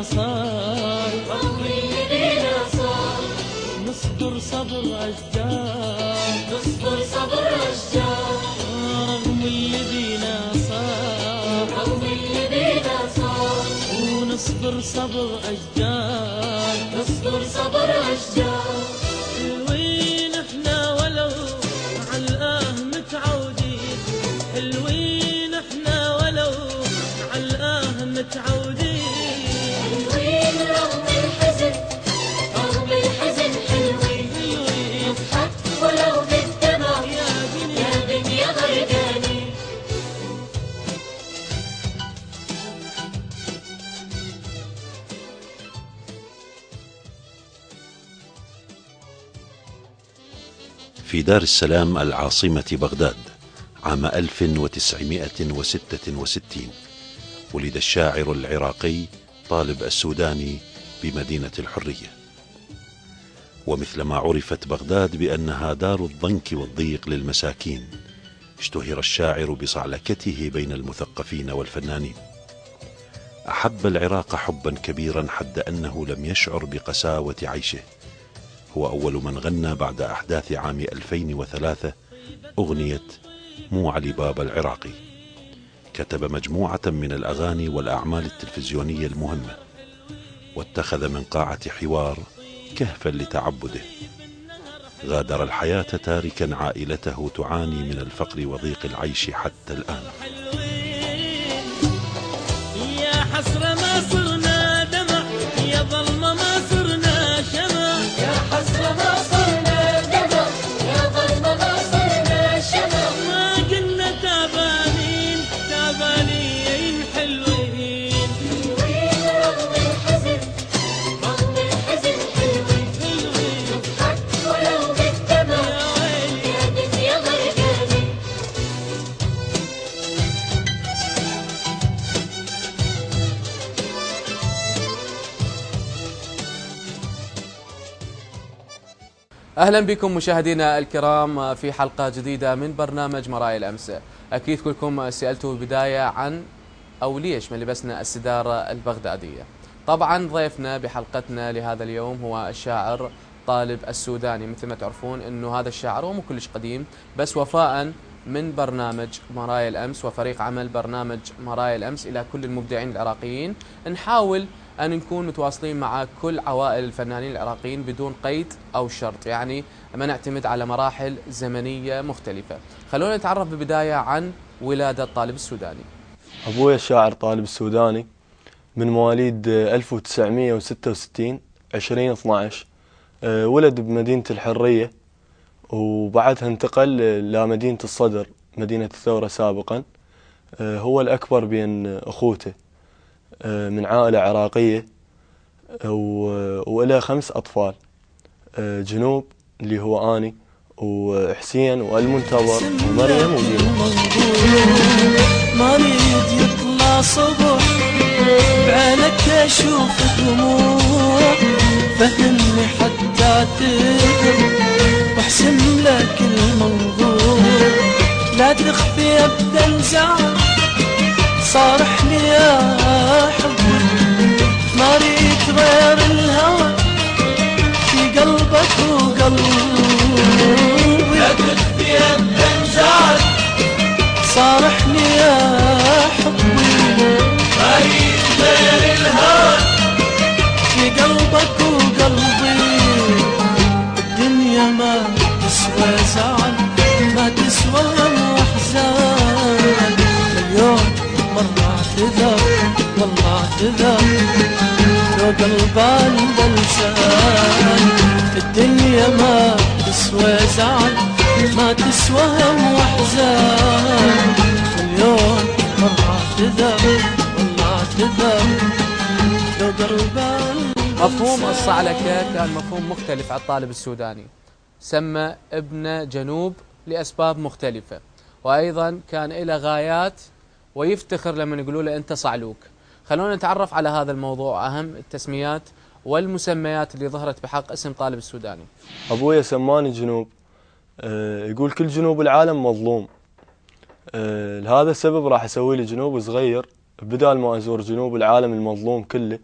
صار، رغم اللي بينا صار، نصبر صبر أشجار، نصبر صبر أشجار، رغم اللي بينا صار، رغم اللي بينا صار، ونصبر صبر أشجار، نصبر صبر أشجار. حلوين احنا ولو عالآه متعودين، حلوين احنا ولو عالآه متعودين، حلوين رغم الحزن، رغم الحزن حلوين، نضحك ولو بالدمع يا دنيا غرقانين. في دار السلام العاصمة بغداد عام 1966 ولد الشاعر العراقي طالب السوداني بمدينة الحرية. ومثلما عرفت بغداد بأنها دار الضنك والضيق للمساكين، اشتهر الشاعر بصعلكته بين المثقفين والفنانين. أحب العراق حبا كبيرا حد أنه لم يشعر بقساوة عيشه. هو أول من غنى بعد أحداث عام 2003 أغنية مو علي بابا العراقي. كتب مجموعة من الأغاني والأعمال التلفزيونية المهمة، واتخذ من قاعة حوار كهفا لتعبده. غادر الحياة تاركا عائلته تعاني من الفقر وضيق العيش حتى الآن. يا حسرة ما صرنا دمع، يا ظلمة ما صرنا شمع، يا حسرة ما صرنا دمع، يا ظلمة ما صرنا شمع، ما قلنا تعبانين تعبانين حلوين، حلوين رغم الحزن، رغم الحزن حلوين، حلوين نضحك ولو بالدمع يا دنيا غرقانين. أهلا بكم مشاهدينا الكرام في حلقة جديدة من برنامج مرايا الأمس. أكيد كلكم سألتوا بداية عن أو ليش ما لبسنا السدارة البغدادية. طبعا ضيفنا بحلقتنا لهذا اليوم هو الشاعر طالب السوداني. مثل ما تعرفون أنه هذا الشاعر هو مو كلش قديم، بس وفاء من برنامج مرايا الأمس وفريق عمل برنامج مرايا الأمس إلى كل المبدعين العراقيين، نحاول أن نكون متواصلين مع كل عوائل الفنانين العراقيين بدون قيد أو شرط، يعني ما نعتمد على مراحل زمنية مختلفة. خلونا نتعرف بالبداية عن ولادة طالب السوداني. أبويا الشاعر طالب السوداني من مواليد 1966 20/12. ولد بمدينة الحرية، وبعدها انتقل لمدينة الصدر مدينة الثورة سابقا. هو الأكبر بين أخوته، من عائلة عراقية، وإلى 5 أطفال: جنوب اللي هو أني وحسين والمنتظر ومريم ودينا. ما نريد يطلع صبح بعينك أشوف دموع، فهمني حتى تقدر واحسم لك الموضوع، لا تخفي أبدا زعل صارحني يا حبي، ما ريت غير الهوى في قلبك وقلبي، لا تخفي أبدا زعل صارحني يا حبي، ما ريت غير الهوى في قلبك وقلبي. الدنيا ما تسوى زعل، ما تسوى هم واحزان، اليوم مرة اعتذر والله اعتذر لو قلبان بلسان. الدنيا ما تسوى زعل، ما تسوى هم واحزان، اليوم مرة اعتذر والله اعتذر لو قلبان. مفهوم الصعلكة كان مفهوم مختلف على الطالب السوداني، سمى ابنه جنوب لأسباب مختلفة، وأيضا كان له غايات ويفتخر لما يقولوا له أنت صعلوك. خلونا نتعرف على هذا الموضوع، أهم التسميات والمسميات اللي ظهرت بحق اسم طالب السوداني. أبويا سماني جنوب، يقول كل جنوب العالم مظلوم، لهذا السبب راح أسوي لي جنوب صغير بدال ما أزور جنوب العالم المظلوم كله،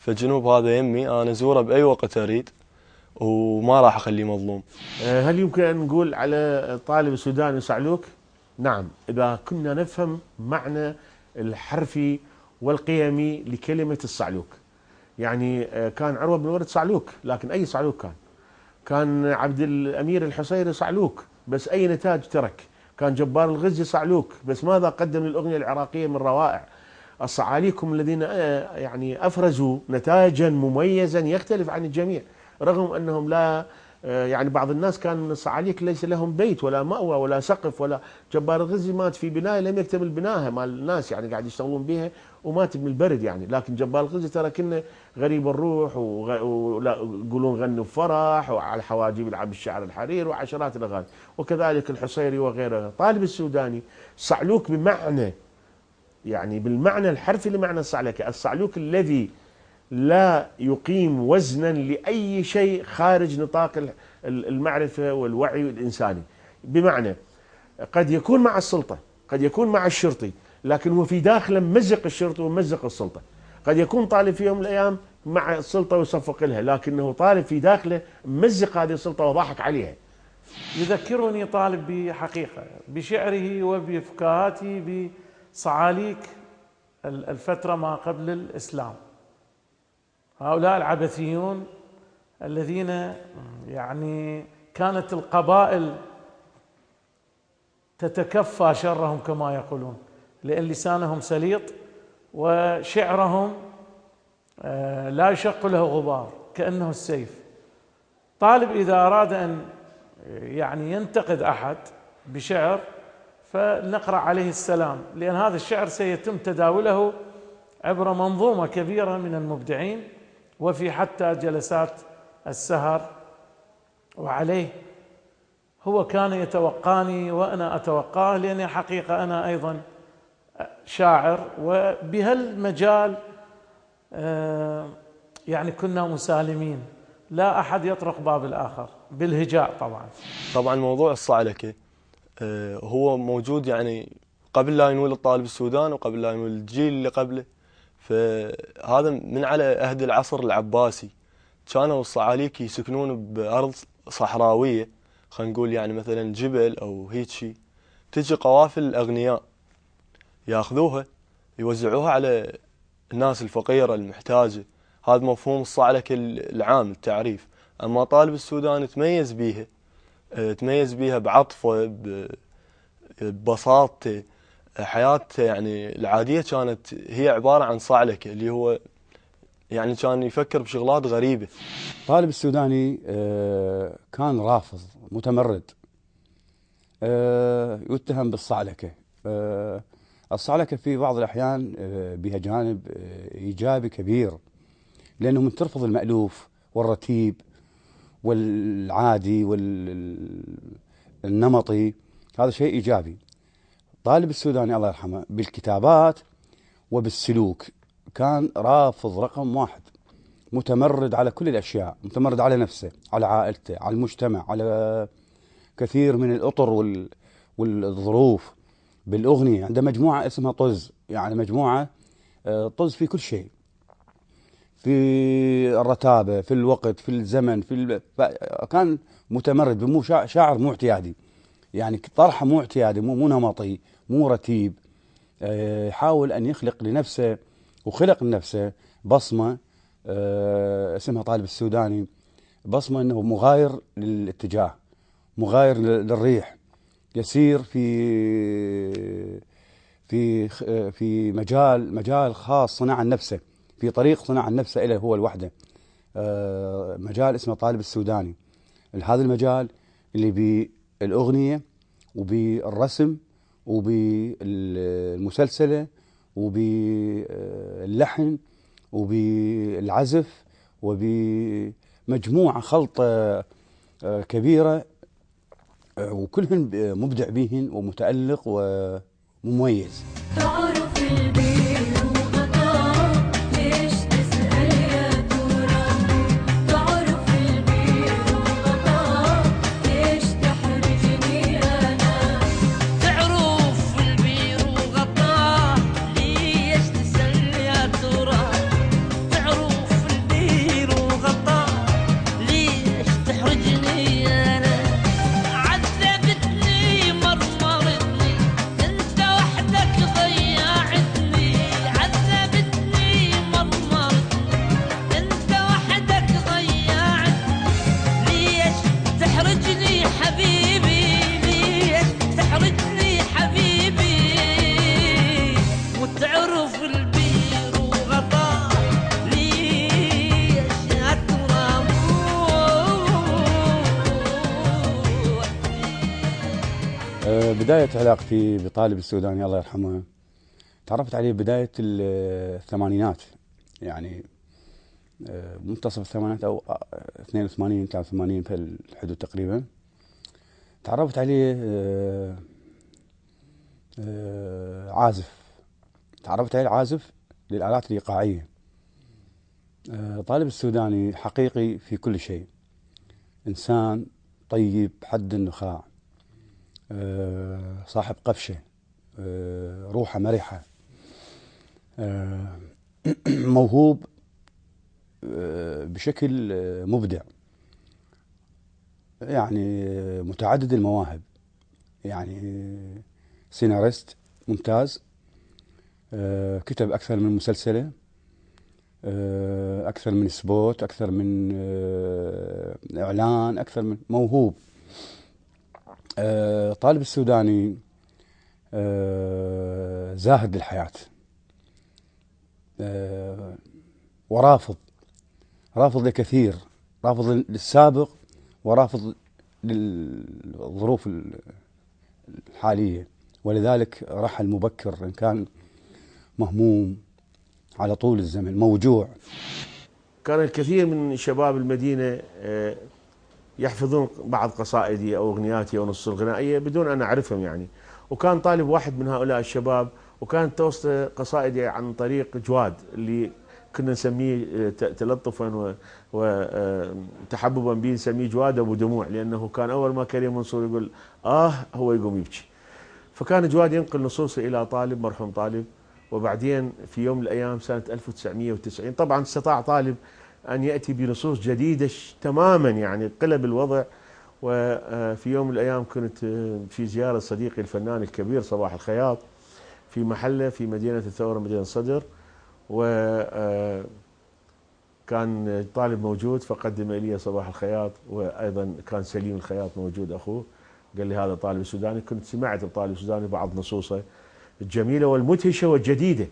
فجنوب هذا يمي، أنا أزوره بأي وقت أريد وما راح أخليه مظلوم. هل يمكن أن نقول على الطالب السوداني صعلوك؟ نعم، إذا كنا نفهم معنى الحرفي والقيمي لكلمة الصعلوك. يعني كان عروة بن ورد صعلوك، لكن أي صعلوك كان عبد الأمير الحصيري صعلوك، بس أي نتاج ترك. كان جبار الغزي صعلوك، بس ماذا قدم للأغنية العراقية من روائع. الصعاليكم الذين يعني أفرزوا نتاجا مميزا يختلف عن الجميع، رغم أنهم لا يعني بعض الناس كان الصعاليك ليس لهم بيت ولا مأوى ولا سقف. ولا جبار الغزي مات في بناية لم يكتمل بناها، مال الناس يعني قاعد يشتغلون بها ومات من البرد يعني. لكن جبار الغزي ترى كنا غريب الروح، ويقولون غنوا بفرح، وعلى الحواجب يلعب الشعر الحرير، وعشرات الأغاني. وكذلك الحصيري وغيره. طالب السوداني صعلوك بمعنى، يعني بالمعنى الحرفي لمعنى الصعلكة، الصعلوك الذي لا يقيم وزنا لأي شيء خارج نطاق المعرفة والوعي الإنساني. بمعنى قد يكون مع السلطة، قد يكون مع الشرطي، لكن هو في داخله ممزق الشرطة وممزق السلطة. قد يكون طالب في يوم من الأيام مع السلطة ويصفق لها، لكنه طالب في داخله ممزق هذه السلطة وضحك عليها. يذكرني طالب بحقيقة بشعره وبفكاهاته بصعاليك الفترة ما قبل الإسلام. هؤلاء العبثيون الذين يعني كانت القبائل تتكفى شرهم كما يقولون، لأن لسانهم سليط وشعرهم لا يشق له غبار كأنه السيف. طالب إذا أراد أن يعني ينتقد أحد بشعر فلنقرأ عليه السلام، لأن هذا الشعر سيتم تداوله عبر منظومة كبيرة من المبدعين، وفي حتى جلسات السهر. وعليه هو كان يتوقاني وأنا أتوقاه، لأني حقيقة أنا أيضا شاعر، وبهالمجال يعني كنا مسالمين، لا أحد يطرق باب الآخر بالهجاء. طبعا موضوع الصعلكة هو موجود يعني قبل لا ينولد طالب السودان وقبل لا ينولد الجيل اللي قبله. فهذا من على عهد العصر العباسي، كانوا الصعاليك يسكنون بأرض صحراوية، خلينا نقول يعني مثلا جبل أو هيك شيء. تجي قوافل الأغنياء ياخذوها يوزعوها على الناس الفقيرة المحتاجة. هذا مفهوم الصعلكة العام التعريف. أما طالب السودان تميز بيها بعطفه، ببساطته، حياته يعني العادية كانت هي عبارة عن صعلكة، اللي هو يعني كان يفكر بشغلات غريبة. طالب السوداني كان رافض متمرد، يتهم بالصعلكة. الصعلكة في بعض الأحيان بها جانب إيجابي كبير، لأنه من ترفض المألوف والرتيب والعادي والنمطي، هذا شيء إيجابي. طالب السوداني الله يرحمه بالكتابات وبالسلوك كان رافض رقم واحد، متمرد على كل الأشياء، متمرد على نفسه، على عائلته، على المجتمع، على كثير من الأطر والظروف. بالأغنية عنده مجموعة اسمها طز، يعني مجموعة طز في كل شيء، في الرتابة، في الوقت، في الزمن، كان متمرد، شاعر مو اعتيادي، يعني طرحه مو اعتيادي، مو نمطي، مو رتيب. يحاول أن يخلق لنفسه وخلق لنفسه بصمة اسمها طالب السوداني، بصمة أنه مغاير للاتجاه، مغاير للريح، يسير في مجال خاص صنع عن نفسه، في طريق صنع عن نفسه إلى هو الوحدة. مجال اسمه طالب السوداني. هذا المجال اللي بالأغنية وبالرسم وبالمسلسلة وباللحن وبالعزف وبمجموعة خلطة كبيرة، وكلهم مبدع بيهن ومتألق ومميز. تعرف البير وغطاه، ليش تسأل يا ترى؟ تعرف البير وغطاه، ليش تحرجني أنا؟ تعرف البير وغطاه، ليش تسأل يا ترى؟ تعرف بداية علاقتي بطالب السوداني الله يرحمه تعرفت عليه بداية الثمانينات، يعني منتصف الثمانينات أو 82 83 في الحدود تقريبا. تعرفت عليه عازف، تعرفت عليه عازف للآلات الإيقاعية. طالب السوداني حقيقي في كل شيء، إنسان طيب حد النخاع، صاحب قفشة، روحه مرحة، موهوب بشكل مبدع، يعني متعدد المواهب، يعني سيناريست ممتاز، كتب أكثر من مسلسلة، أكثر من سبوت، أكثر من إعلان، أكثر من موهوب. طالب السوداني زاهد للحياة، ورافض، رافض لكثير، رافض للسابق ورافض للظروف الحالية، ولذلك رحل مبكر، إن كان مهموم على طول الزمن، موجوع. كان الكثير من شباب المدينة يحفظون بعض قصائدي أو أغنياتي أو نصوص الغنائية بدون أن أعرفهم يعني. وكان طالب واحد من هؤلاء الشباب، وكانت توصل قصائدي عن طريق جواد اللي كنا نسميه تلطفا وتحببا به نسميه جواد أبو دموع، لأنه كان أول ما كريم منصور يقول هو يقوم يبكي. فكان جواد ينقل نصوصه إلى طالب، مرحوم طالب، وبعدين في يوم من الأيام سنة 1990 طبعا استطاع طالب أن يأتي بنصوص جديدة تماما، يعني قلب الوضع. وفي يوم من الأيام كنت في زيارة صديقي الفنان الكبير صباح الخياط في محله في مدينة الثورة مدينة صدر، وكان طالب موجود فقدم لي صباح الخياط، وأيضا كان سليم الخياط موجود أخوه، قال لي هذا طالب سوداني. كنت سمعت الطالب السوداني بعض نصوصه الجميلة والمدهشة والجديدة،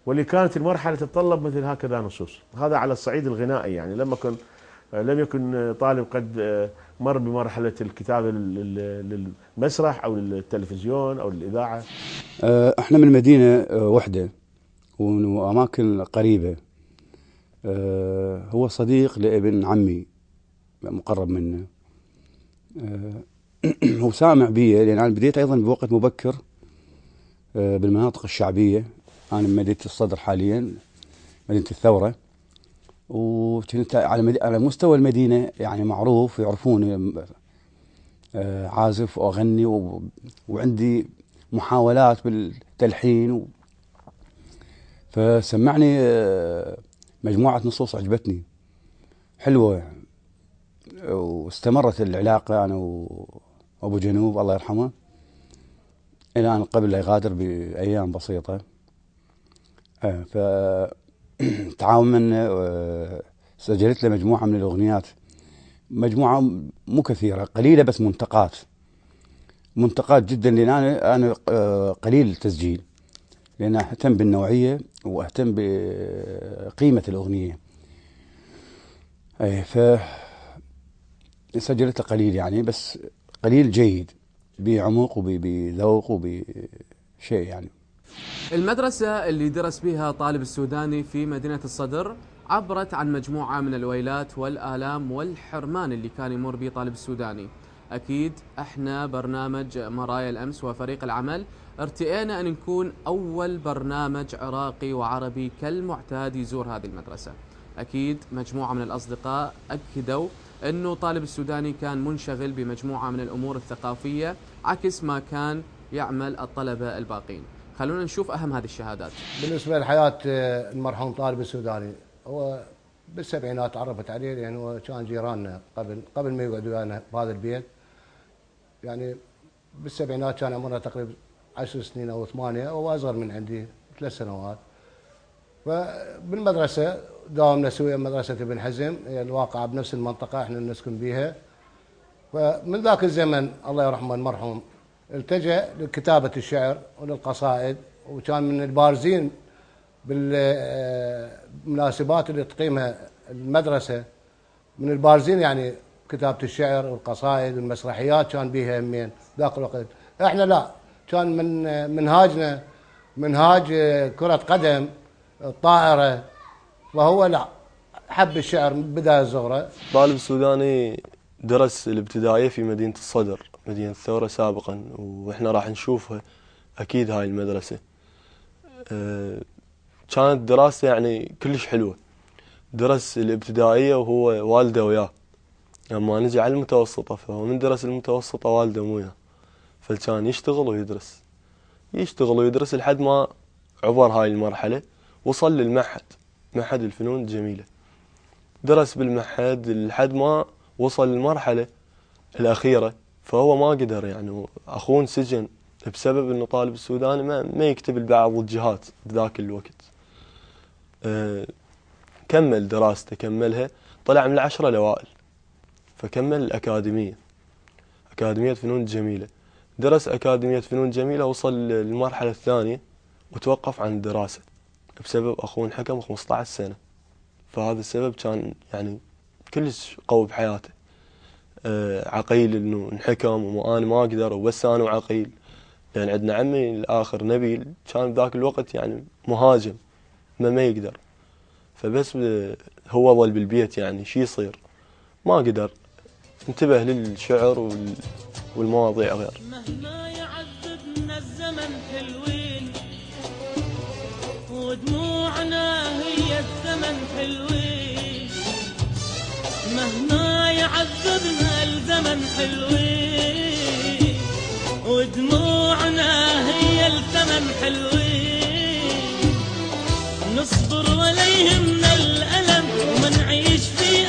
واللي كانت المرحلة تتطلب مثل هكذا نصوص. هذا على الصعيد الغنائي، يعني لم يكن طالب قد مر بمرحلة الكتابة للمسرح أو للتلفزيون أو للإذاعة. احنا من مدينة وحدة وأماكن قريبة. هو صديق لابن عمي مقرب منه. هو سامع بي، لأن أنا بديت أيضا بوقت مبكر بالمناطق الشعبية. أنا من مدينة الصدر حاليا، مدينة الثورة، وكنت على مستوى المدينة يعني معروف، يعرفوني عازف وأغني، وعندي محاولات بالتلحين، فسمعني مجموعة نصوص عجبتني حلوة، واستمرت العلاقة أنا وأبو جنوب الله يرحمه إلى أن قبل لا يغادر بأيام بسيطة. فتعاوننا، سجلت له مجموعة من الأغنيات، مجموعة مو كثيرة، قليلة بس منتقات جدا، لأن أنا قليل التسجيل، لأن أهتم بالنوعية وأهتم بقيمة الأغنية. فسجلت له قليل يعني، بس قليل جيد بعمق وبذوق وبشيء يعني. المدرسة اللي درس بها طالب السوداني في مدينة الصدر عبرت عن مجموعة من الويلات والآلام والحرمان اللي كان يمر به طالب السوداني. أكيد احنا برنامج مرايا الأمس وفريق العمل ارتئينا أن نكون أول برنامج عراقي وعربي كالمعتاد يزور هذه المدرسة. أكيد مجموعة من الأصدقاء أكدوا أنه طالب السوداني كان منشغل بمجموعة من الأمور الثقافية عكس ما كان يعمل الطلبة الباقين. خلونا نشوف أهم هذه الشهادات. بالنسبة لحياة المرحوم طالب السوداني، هو بالسبعينات تعرفت عليه لأنه كان جيراننا قبل ما يقعد ويانا بهذا البيت. يعني بالسبعينات كان عمره تقريبا 10 سنين أو 8، وهو أصغر من عندي 3 سنوات. فبالمدرسة داومنا سويا مدرسة ابن حزم، هي الواقعة بنفس المنطقة احنا نسكن بيها. فمن ذاك الزمن الله يرحمه المرحوم التجأ لكتابة الشعر وللقصائد، وكان من البارزين بالمناسبات اللي تقيمها المدرسة، من البارزين يعني كتابة الشعر والقصائد والمسرحيات كان بيها يمين ذاك الوقت. احنا لا، كان من منهاج كرة قدم الطائرة، فهو لا حب الشعر من بداية صغره. الطالب السوداني درس الابتدائية في مدينة الصدر، مدينة الثورة سابقا، واحنا راح نشوفها اكيد هاي المدرسة. كانت دراسته يعني كلش حلوة. درس الابتدائية وهو والده وياه، لما نجي على المتوسطة فهو من درس المتوسطة والده مو وياه، فكان يشتغل ويدرس لحد ما عبر هاي المرحلة، وصل للمعهد، معهد الفنون الجميلة. درس بالمعهد لحد ما وصل للمرحلة الأخيرة، فهو ما قدر يعني، أخوه انسجن بسبب أنه طالب السوداني ما يكتب لبعض الجهات بذاك الوقت. كمل دراسته، كملها، طلع من 10 الأوائل، فكمل الأكاديمية، أكاديمية فنون جميلة. درس أكاديمية فنون جميلة، وصل للمرحلة الثانية وتوقف عن الدراسة بسبب أخوه انحكم 15 سنة. فهذا السبب كان يعني كلش قوي بحياته. عقيل انه انحكم وانا ما اقدر، وبس انا وعقيل، لان عندنا عمي الاخر نبيل كان بذاك الوقت يعني مهاجم ما يقدر، فبس هو ظل بالبيت، يعني شي يصير ما قدر، انتبه للشعر والمواضيع غير. مهما يعذبنا الزمن حلوين، ودموعنا هي الزمن حلوين. مهما يعذبنا الزمن حلوين، ودموعنا هي الثمن حلوين. نصبر ولا يهمنا الألم، وما نعيش في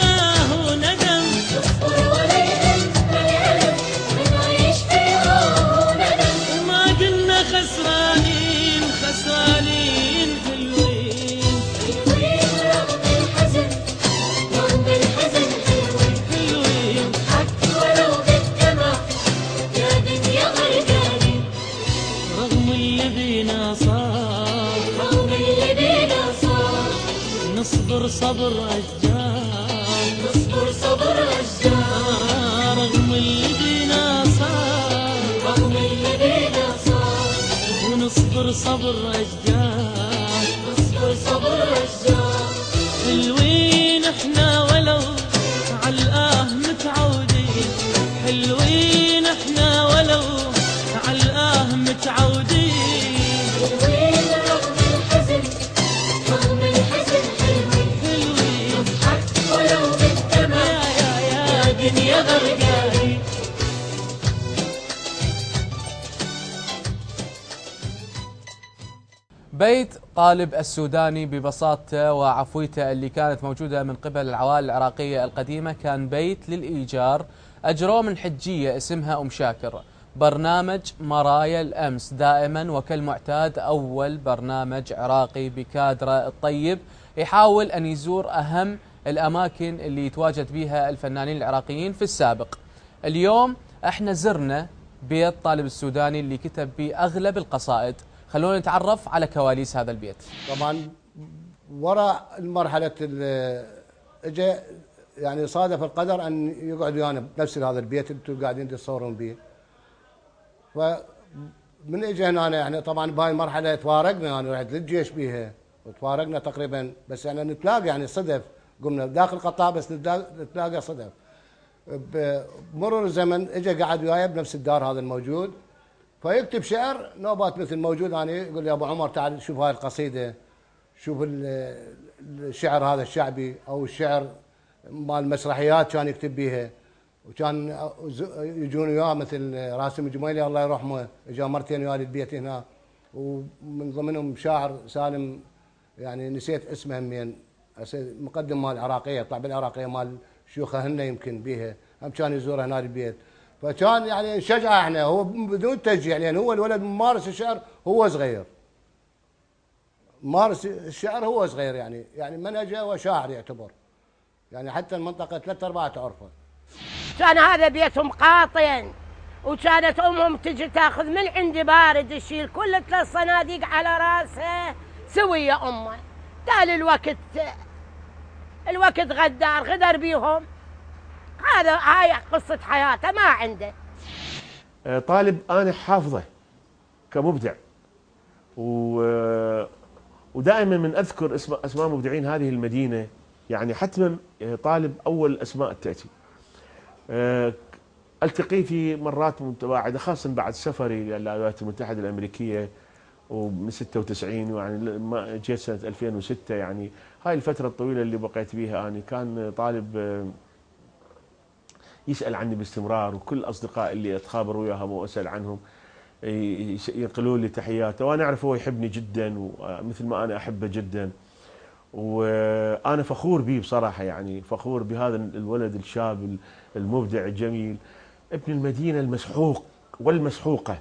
وندم. نصبر ولا يهمنا الألم، وما نعيش في وندم. وما قلنا خسرانين حلوين. حلوين رغم الحزن، رغم الحزن حلوين. نضحك ولو بالدمع، يا دنيا غرقانين. رغم اللي بينا صار، رغم اللي بينا صار، نصبر صبر أشجار. نصبر صبر أشجار. رغم اللي بينا صار، رغم اللي بينا صار، ونصبر صبر أشجار. نصبر صبر أشجار. حلوين احنا ولو عالآه متعودين. حلوين احنا ولو عالآه متعودين. حلوين رغم الحزن، رغم الحزن حلوين. نضحك ولو بالدمع، يا دنيا غرقانين. بيت طالب السوداني ببساطته وعفويته اللي كانت موجودة من قبل العوائل العراقية القديمة كان بيت للإيجار أجروه من حجية اسمها أم شاكر. برنامج مرايا الأمس دائما وكالمعتاد أول برنامج عراقي بكادره الطيب يحاول أن يزور أهم الأماكن اللي يتواجد بها الفنانين العراقيين في السابق. اليوم احنا زرنا بيت طالب السوداني اللي كتب به أغلب القصائد. خلونا نتعرف على كواليس هذا البيت. طبعا وراء المرحلة اجى يعني صادف القدر ان يقعد ويانا بنفس هذا البيت اللي انتم قاعدين تصورون به. فمن اجى هنا يعني طبعا بهاي المرحله تفارقنا، يعني رحت للجيش بيها وتفارقنا تقريبا، بس يعني نتلاقى يعني صدف، قمنا داخل قطاع بس نتلاقى صدف. بمرور الزمن اجى قعد وياي بنفس الدار هذا الموجود، فيكتب شعر نوبات مثل موجود. يعني يقول لي ابو عمر تعال شوف هاي القصيده، شوف الشعر هذا الشعبي او الشعر مال المسرحيات كان يكتب بيها. وكان يجون وياه مثل راسم الجميلي الله يرحمه، اجا مرتين وياه البيت هنا، ومن ضمنهم شاعر سالم يعني نسيت اسمه همين، مقدم مال العراقيه، طلع بالعراقيه مال شيوخه هن يمكن بيها، هم كان يزور هنا البيت. فكان يعني نشجعه احنا، هو بدون تشجيع لان هو الولد ممارس الشعر هو صغير، مارس الشعر هو صغير، يعني منهجه وشاعر يعتبر، يعني حتى المنطقه 3/4 تعرفه. كان هذا بيتهم قاطن، وكانت امهم تجي تاخذ من عندي بارد تشيل كل 3 صناديق على راسها سويه امه. تالي الوقت غدر بيهم. هاي قصه حياته ما عنده. طالب انا حافظه كمبدع، ودائما من اذكر اسماء مبدعين هذه المدينه، يعني حتما طالب اول اسماء تاتي. التقي في مرات متباعده، خاصه بعد سفري للولايات المتحده الامريكيه ومن 96، يعني جيت سنه 2006. يعني هاي الفتره الطويله اللي بقيت بيها انا، كان طالب يسال عني باستمرار، وكل اصدقائي اللي اتخابر وياهم واسال عنهم ينقلوا لي تحياته، وانا اعرف هو يحبني جدا ومثل ما انا احبه جدا، وانا فخور به بصراحه، يعني فخور بهذا الولد الشاب المبدع الجميل ابن المدينه المسحوق والمسحوقه.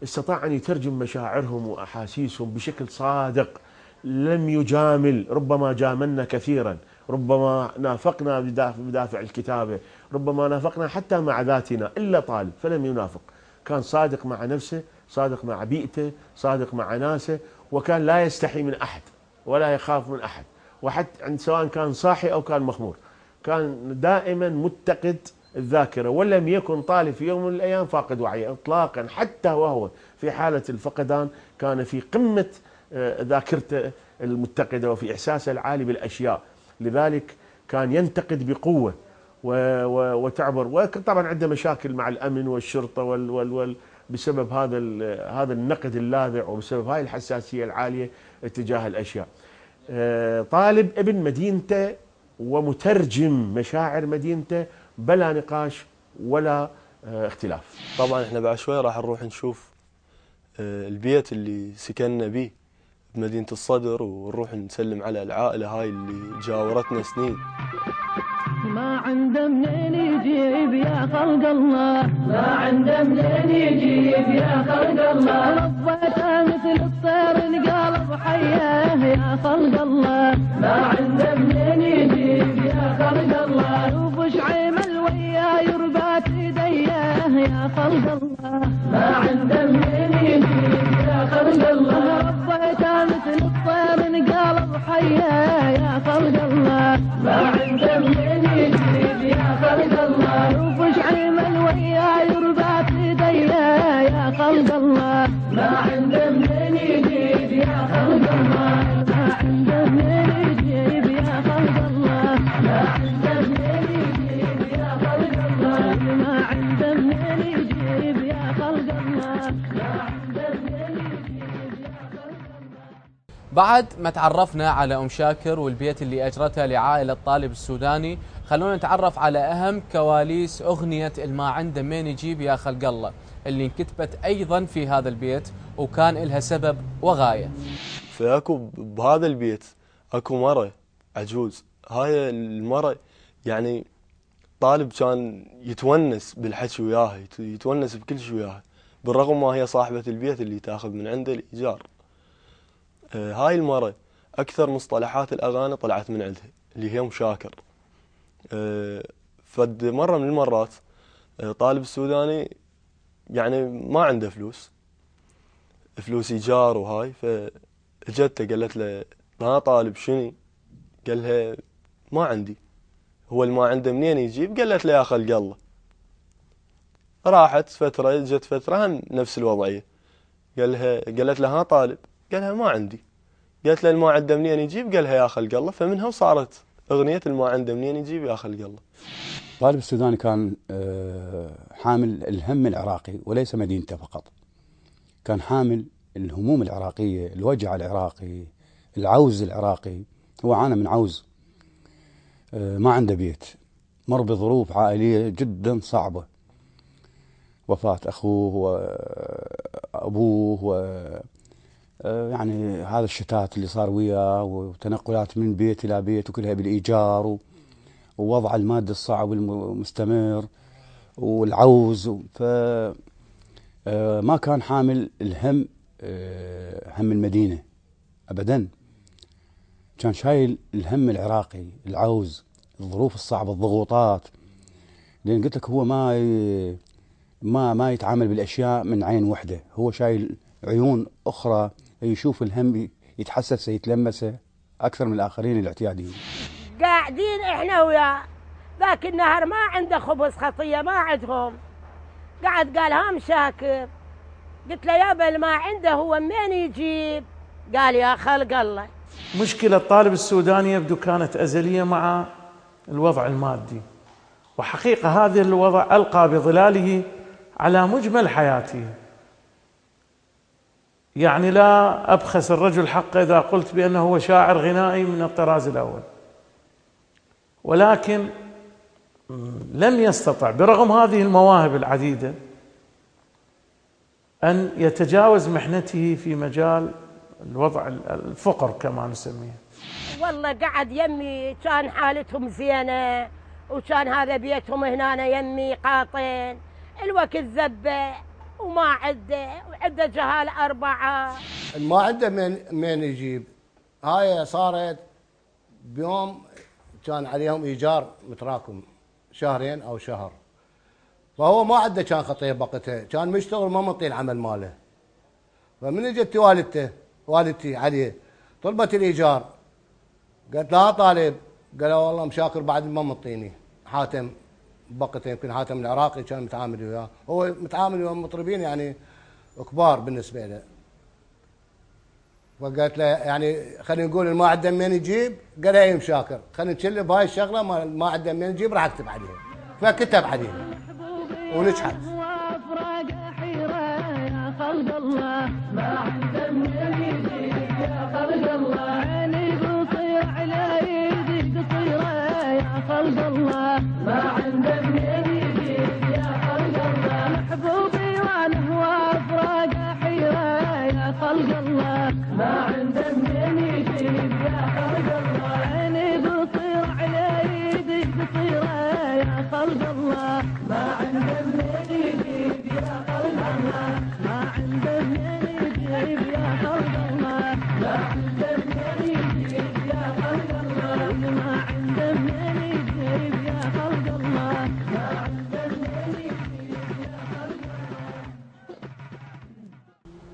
استطاع ان يترجم مشاعرهم واحاسيسهم بشكل صادق، لم يجامل، ربما جاملنا كثيرا، ربما نافقنا بدافع الكتابه، ربما نافقنا حتى مع ذاتنا، الا طالب فلم ينافق، كان صادق مع نفسه، صادق مع بيئته، صادق مع ناسه، وكان لا يستحي من احد ولا يخاف من احد، وحتى سواء كان صاحي او كان مخمور، كان دائما متقد الذاكره، ولم يكن طالب في يوم من الايام فاقد وعيه اطلاقا، حتى وهو في حاله الفقدان كان في قمه ذاكرته المتقده وفي احساسه العالي بالاشياء، لذلك كان ينتقد بقوه وتعبر، وطبعا عنده مشاكل مع الامن والشرطه بسبب هذا النقد اللاذع، وبسبب هاي الحساسيه العاليه اتجاه الاشياء. طالب ابن مدينته ومترجم مشاعر مدينته بلا نقاش ولا اختلاف. طبعا احنا بعد شوي راح نروح نشوف البيت اللي سكننا به بمدينة الصدر، ونروح نسلم على العائلة هاي اللي جاورتنا سنين. ما عنده منين يجيب يا خلق الله، ما عنده منين يجيب يا خلق الله، ربيته مثل الطير انقلب حيه يا خلق الله، ما عنده منين يجيب يا خلق الله، شوف شعيمل ويا يربات ايديه يا خلق الله، ما عنده منين يجيب يا خلق الله، ربيته مثل الطير انقلب حيه يا خلق الله، ما عنده منين يجيب يا خلق الله، شوف شعيمل ويا يربات ايديه يا خلق الله، ما عنده منين يجيب يا خلق الله، ما عنده منين يجيب يا خلق الله، ما عنده منين يجيب يا خلق الله، ما عنده منين يجيب يا خلق الله، ما عنده منين يجيب يا خلق الله. بعد ما تعرفنا على أم شاكر والبيت اللي أجرته لعائلة طالب السوداني، خلونا نتعرف على أهم كواليس أغنية الما عنده منين يجيب يا خلق الله اللي انكتبت أيضا في هذا البيت، وكان لها سبب وغاية. فأكو بهذا البيت أكو مرة عجوز، هاي المرة يعني طالب كان يتونس بالحكي وياها، يتونس بكل شيء وياها، بالرغم ما هي صاحبة البيت اللي تاخذ من عنده الإيجار. هاي المرة أكثر مصطلحات الأغاني طلعت من عندها اللي هي أم شاكر. فد مرة من المرات طالب السوداني يعني ما عنده فلوس إيجار وهاي، فجته قالت له ما طالب شني؟ قال لها ما عندي. هو ما عنده منين يجيب؟ قالت له يا خلق الله. راحت فترة، جت فترة هم نفس الوضعية، قالت له ها طالب؟ قالها ما عندي. قالت له ما عنده منين يجيب؟ قالها يا خلق الله. فمنها وصارت أغنية الما عنده منين يجيب يا خلق الله. طالب السوداني كان حامل الهم العراقي وليس مدينته فقط، كان حامل الهموم العراقية، الوجع العراقي، العوز العراقي. هو عانى من عوز، ما عنده بيت، مر بظروف عائلية جدا صعبة، وفاة أخوه وأبوه يعني هذا الشتات اللي صار وياه، وتنقلات من بيت إلى بيت وكلها بالإيجار، ووضع المادة الصعب المستمر والعوز. فما كان حامل الهم هم المدينة أبدا، كان شايل الهم العراقي، العوز، الظروف الصعبة، الضغوطات. لأن قلت لك هو ما يتعامل بالأشياء من عين وحدة، هو شايل عيون أخرى، يشوف الهم يتحسسه يتلمسه أكثر من الآخرين الاعتياديين. قاعدين إحنا وياه ذاك النهر ما عنده خبز خطية، ما عندهم قعد قال ها مشاكر. قلت له يابا ما عنده هو منين يجيب؟ قال يا خلق الله. مشكلة الطالب السوداني يبدو كانت أزلية مع الوضع المادي، وحقيقة هذا الوضع ألقى بظلاله على مجمل حياته. يعني لا أبخس الرجل حقه إذا قلت بأنه هو شاعر غنائي من الطراز الأول، ولكن لم يستطع برغم هذه المواهب العديدة أن يتجاوز محنته في مجال الوضع الفقر كما نسميه. والله قعد يمي كان حالتهم زينة، وكان هذا بيتهم هنا يمي قاطن، الوقت زبه وما عنده، وعنده جهال 4. ما عنده من يجيب. هاي صارت بيوم كان عليهم ايجار متراكم شهرين او شهر، فهو ما عنده كان خطيه بقته، كان مشتغل ما منطي العمل ماله. فمن اجت والدتي عليه طلبت الايجار، قالت لا طالب، قال والله مشاكر بعد ما منطيني. حاتم بقته، يمكن حاتم العراقي كان متعامل وياه، هو متعامل ويا مطربين يعني كبار بالنسبه له. فقالت له يعني خلينا نقول ما عنده من يجيب، قال اي مشاكر خلينا نشل بهاي الشغله، ما عنده من يجيب راح اكتب عليه. فكتب عليه ونجحت. خلق الله ما عنده من يجيب يا خلق الله، عيني بصير على يدي قصيره يا خلق الله ما عنده من يجيب يا خلق الله، محبوبي وانا وافراق حيره يا خلق الله ما عنده من يجيب يا خلق الله، عيني بصير على يدي قصيره يا خلق الله ما عنده من يجيب يا خلق الله، ما عنده من يجيب يا خلق الله، ما عنده من يجيب يا خلق الله، ما عنده من يجيب يا خلق الله، ما عنده من يجيب يا خلق الله.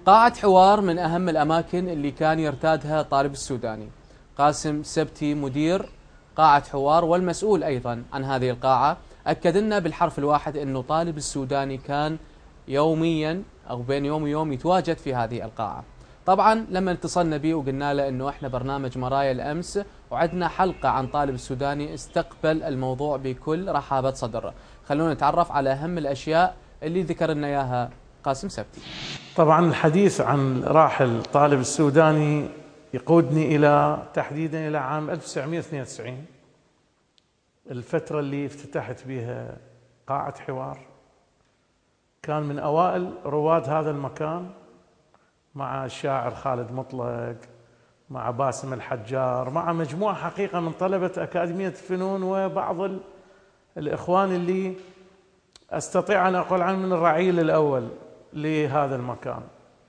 قاعة حوار من أهم الأماكن اللي كان يرتادها طالب السوداني. قاسم سبتي مدير قاعة حوار والمسؤول أيضا عن هذه القاعة أكد لنا بالحرف الواحد أنه طالب السوداني كان يوميا أو بين يوم ويوم يتواجد في هذه القاعة. طبعا لما اتصلنا به وقلنا له أنه إحنا برنامج مرايا الأمس وعدنا حلقة عن طالب السوداني، استقبل الموضوع بكل رحابة صدر. خلونا نتعرف على أهم الأشياء اللي ذكر لنا إياها قاسم سبتي. طبعا الحديث عن راحل طالب السوداني يقودني إلى تحديدا إلى عام 1992، الفترة اللي افتتحت بها قاعة حوار. كان من أوائل رواد هذا المكان مع الشاعر خالد مطلق، مع باسم الحجار، مع مجموعة حقيقة من طلبة أكاديمية الفنون وبعض الإخوان اللي أستطيع أن أقول عنهم من الرعيل الأول لهذا المكان.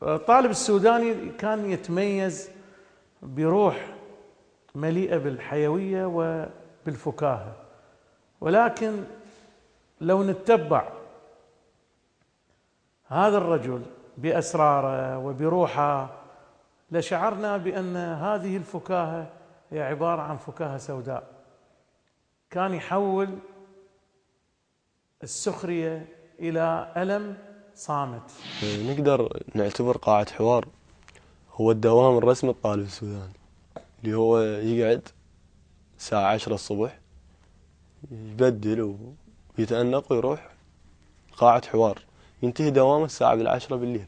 الطالب السوداني كان يتميز بروح مليئة بالحيوية وبالفكاهة، ولكن لو نتبع هذا الرجل بأسراره وبروحه لشعرنا بأن هذه الفكاهة هي عبارة عن فكاهة سوداء. كان يحول السخرية إلى ألم صامت. نقدر نعتبر قاعة حوار هو الدوام الرسمي للطالب السوداني، اللي هو يقعد الساعة 10 الصبح يبدل ويتأنق ويروح قاعة حوار، ينتهي دوامه الساعة 10 بالليل.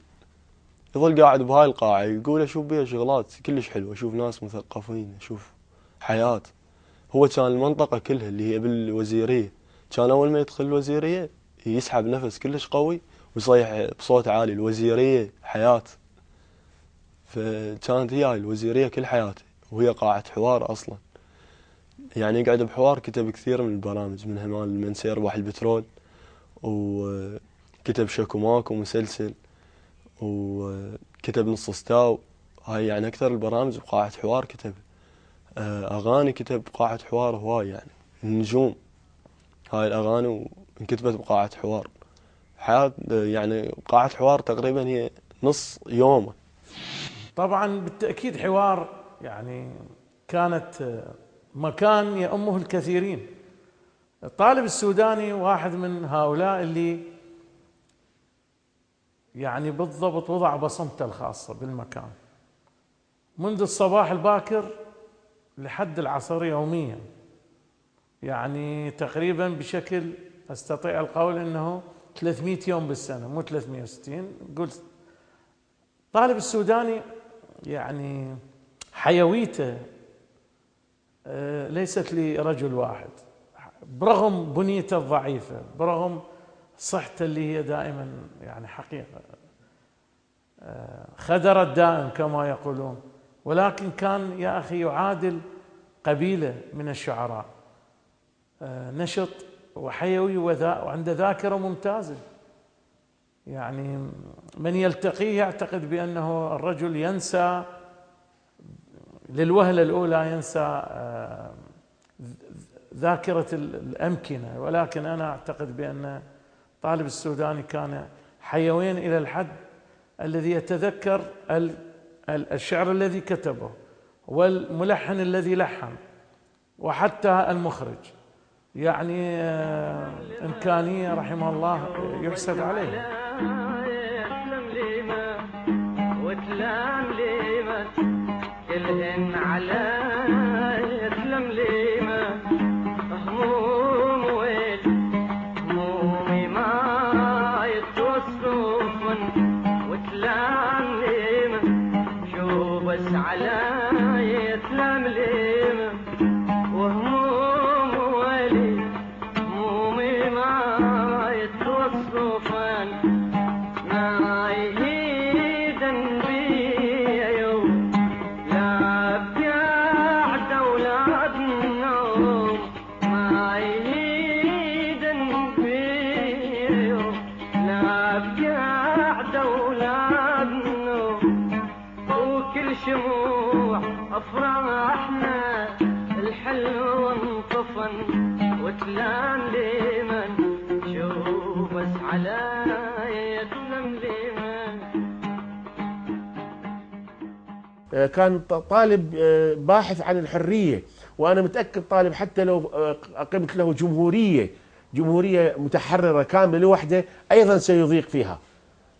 يظل قاعد بهاي القاعة يقول أشوف بيها شغلات كلش حلوة، أشوف ناس مثقفين، أشوف حياة. هو كان المنطقة كلها اللي هي بالوزيرية، كان أول ما يدخل الوزيرية يسحب نفس كلش قوي ويصيح بصوت عالي الوزيرية حياة. فكانت هي الوزيرية كل حياته وهي قاعة حوار أصلا. يعني يقعد بحوار كتب كثير من البرامج، منها مال من سيربح البترول، وكتب شكو ماكو مسلسل، وكتب نص ستاو. هاي يعني أكثر البرامج بقاعة حوار كتب. أغاني كتب بقاعة حوار هواي، يعني النجوم هاي الأغاني انكتبت بقاعة حوار. حياة يعني قاعة حوار تقريبا هي نص يومه. طبعا بالتأكيد حوار يعني كانت مكان يأمه الكثيرين. الطالب السوداني واحد من هؤلاء اللي يعني بالضبط وضع بصمته الخاصة بالمكان منذ الصباح الباكر لحد العصر يوميا، يعني تقريبا بشكل أستطيع القول أنه 300 يوم بالسنة مو 360. نقول طالب السوداني يعني حيويته ليست لرجل واحد، برغم بنيته الضعيفة، برغم صحته اللي هي دائما يعني حقيقة خدر الدائم كما يقولون، ولكن كان يا أخي يعادل قبيلة من الشعراء، نشط وحيوي وعنده ذاكرة ممتازة. يعني من يلتقيه يعتقد بأنه الرجل ينسى للوهلة الأولى، ينسى ذاكرة الأمكنة، ولكن أنا أعتقد بأن طالب السوداني كان حيوين إلى الحد الذي يتذكر الشعر الذي كتبه والملحن الذي لحن وحتى المخرج، يعني إمكانية رحمه الله يحسد عليه. كلهن على تلمليمة هموم ويل همومي ما يتوصفن وتلمليمة شو بس على تلمليمة وهموم ويلي همومي ما يتوصفن ما يهيدن بيا يوم شموع أفراحنا الحلو انطفن وتلام لمن شو بس على يتلم لمن. كان طالب باحث عن الحرية، وأنا متأكد طالب حتى لو أقمت له جمهورية متحررة كاملة لوحده أيضا سيضيق فيها،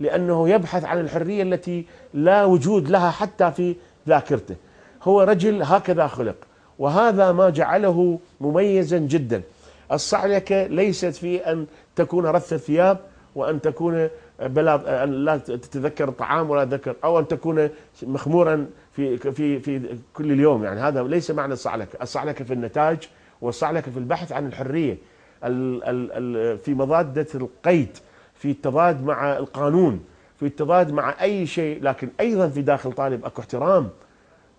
لأنه يبحث عن الحرية التي لا وجود لها حتى في ذاكرته. هو رجل هكذا خلق، وهذا ما جعله مميزا جدا. الصعلكة ليست في أن تكون رث الثياب وأن تكون بلا أن لا تتذكر الطعام ولا تذكر، أو أن تكون مخمورا في كل اليوم، يعني هذا ليس معنى الصعلكة. الصعلكة في النتاج، والصعلكة في البحث عن الحرية، في مضادة القيد، في التضاد مع القانون، في التضاد مع أي شيء. لكن أيضا في داخل طالب أكو احترام،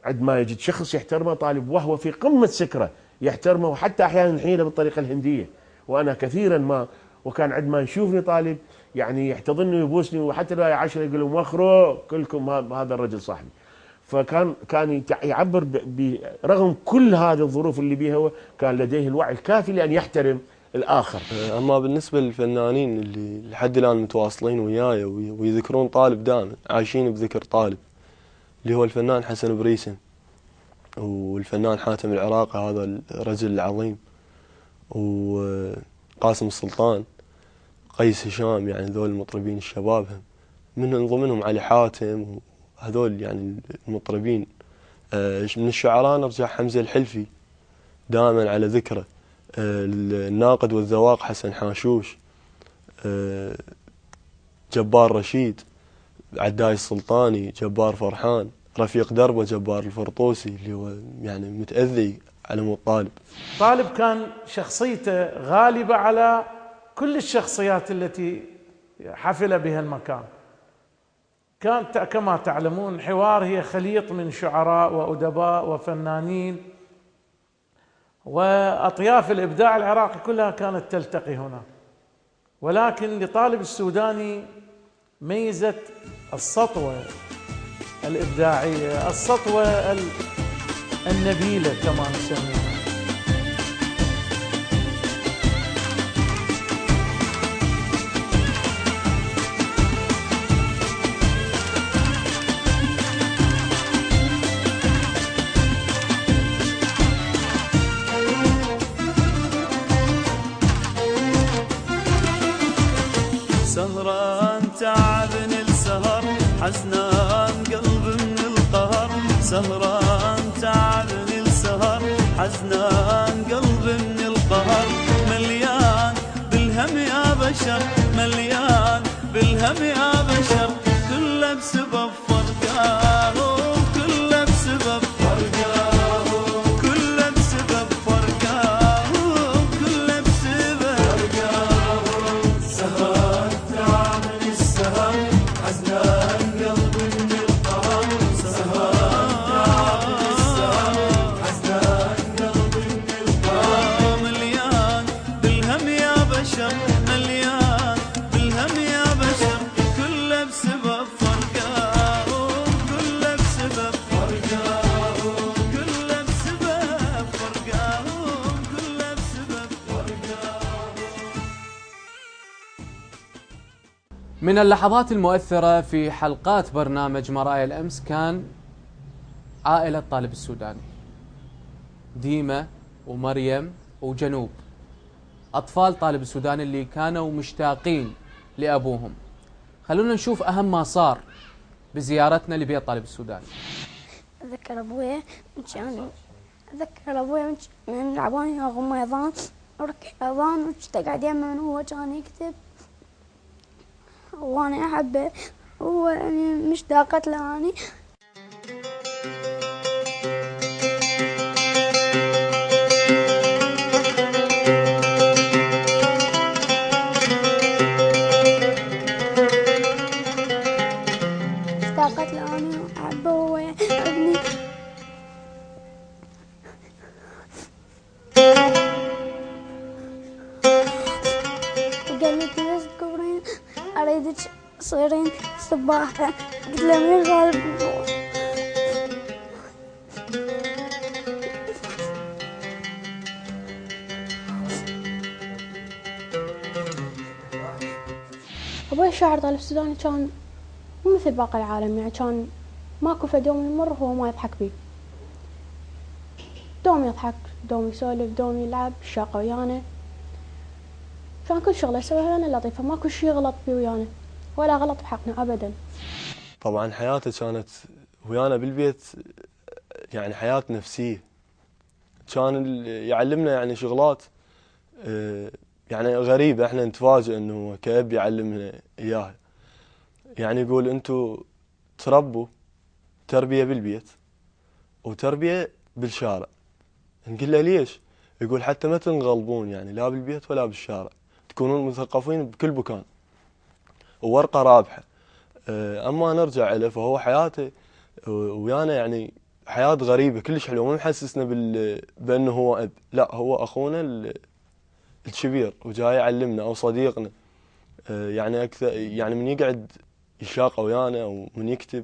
عندما يجد شخص يحترمه طالب وهو في قمة سكره يحترمه، وحتى أحيانا يحيله بالطريقة الهندية. وأنا كثيرا ما وكان عندما يشوفني طالب يعني يحتضني ويبوسني، وحتى لو 10 يقول لهم وخروا كلكم هذا الرجل صاحبي. فكان يعبر برغم كل هذه الظروف اللي بيها كان لديه الوعي الكافي لأن يحترم الآخر. أما بالنسبة للفنانين اللي لحد الآن متواصلين وياي ويذكرون طالب دائما، عايشين بذكر طالب، اللي هو الفنان حسن بريسن والفنان حاتم العراقي، هذا الرجل العظيم، وقاسم السلطان، قيس هشام، يعني ذول المطربين الشباب. من ضمنهم علي حاتم، وهذول يعني المطربين. من الشعراء نرجع حمزة الحلفي دائما على ذكره، الناقد والذواق حسن حاشوش، جبار رشيد، عداي السلطاني، جبار فرحان، رفيق دربه جبار الفرطوسي، اللي هو يعني متأذي على مود طالب. طالب كان شخصيته غالبة على كل الشخصيات التي حفل بها المكان. كانت كما تعلمون الحوار هي خليط من شعراء وأدباء وفنانين، وأطياف الإبداع العراقي كلها كانت تلتقي هنا. ولكن لطالب السوداني ميزة السطوة الإبداعية، السطوة النبيلة كما نسميها. سهران تعبني حزنان قلبي من القهر سهران تعبني السهر حزنان قلبي من القهر مليان بالهم يا بشر مليان بالهم يا بشر كله بسبب فرقه كله بسبب فرقه كله بسبب فرقه كله بسبب فرقه سهر تعبني السهر حزنان قلبي من القهر سهر تعبني السهر حزنان قلبي من القهر مليان بالهم يا بشر مليان بالهم يا بشر كله بسبب فرقه كله بسبب فرقه كله بسبب فرقه كله بسبب فرقه. من اللحظات المؤثرة في حلقات برنامج مرايا الأمس كان عائلة طالب السوداني، ديمة ومريم وجنوب، أطفال طالب السوداني اللي كانوا مشتاقين لأبوهم. خلونا نشوف أهم ما صار بزيارتنا لبيت طالب السوداني. أتذكر أبويا من لعباني أغم أيضان وركع أيضان وكنت قاعد يمن وهو كان يكتب وأنا أحبه وهو يعني مشتاقة له أني. مشتاقة له أني وأحبه وهو يحبني. وقال لي ليش تكبرين أريدك تصيرين سباحة. قلت له مين غالب أبوي الشاعر طالب السوداني كان مو مثل باقي العالم، يعني كان ماكو فد يوم يمر وهو ما يضحك بيه. دوم يضحك دوم يسولف دوم يلعب الشاقة ويانا، كان كل شغله يسويها لنا لطيفة، ماكو شي يغلط بيه ويانا ولا غلط بحقنا أبدا. طبعا حياته كانت ويانا بالبيت يعني حياة نفسية، كان يعلمنا يعني شغلات يعني غريبة، احنا نتفاجئ انه كأب يعلمنا اياها. يعني يقول انتو تربوا تربية بالبيت وتربية بالشارع. نقول له ليش؟ يقول حتى ما تنغلبون يعني لا بالبيت ولا بالشارع، تكونون مثقفين بكل مكان وورقة رابحة. اما نرجع له فهو حياته ويانا يعني حياة غريبة كلش حلوة، ما محسسنا بانه هو اب، لا هو اخونا الكبير وجاي يعلمنا او صديقنا. يعني اكثر يعني من يقعد يشاق ويانا ومن يكتب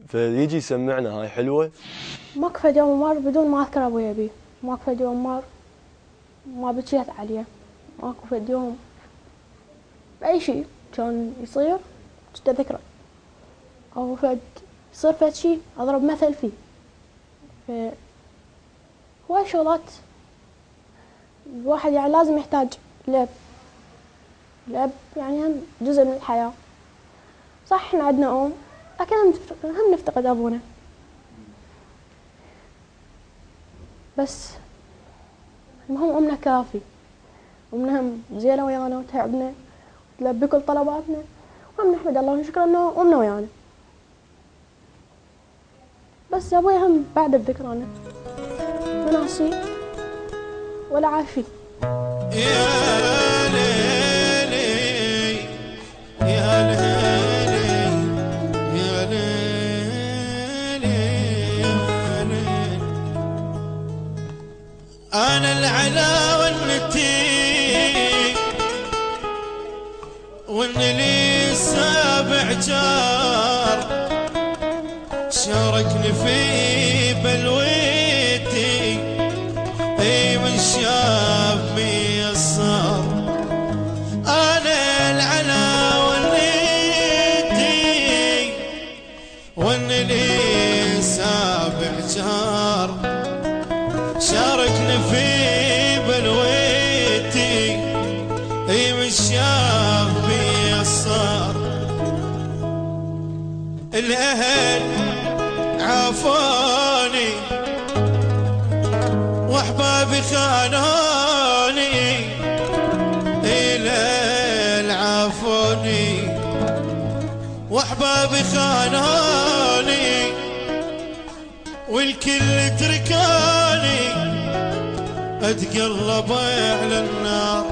فيجي يسمعنا، هاي حلوة. ماكو فد يوم مر بدون ما أذكر أبويا بيه، ماكو فد يوم مر ما بكيت عليه، ماكو فد يوم بأي شيء كان يصير كنت أذكره، أو يصير فد شيء أضرب مثل فيه. هواي شغلات الواحد يعني لازم يحتاج لأب يعني هم جزء من الحياة. صح احنا عندنا أم لكن هم نفتقد أبونا، بس المهم أمنا كافي، أمنا هم زينة ويانا وتعبنا وتلبي كل طلباتنا، وهم نحمد الله ونشكر إنه أمنا ويانا. بس أبوي هم بعد بذكرانا ما ناسي ولا عافي. يا ليلي يا ليلي يا ليلي يا ليلي أنا العلا والنتي والنلي سابع جار شاركني في بلويتي اي من شاف ميسر. انا العلا والنتي والنلي سابع جار شاركني في بلويتي اي من شاف ميسر. الأهل عافوني وأحبابي خانوني، الأهل عافوني وأحبابي خانوني، والكل تركوني أتقلب على النار.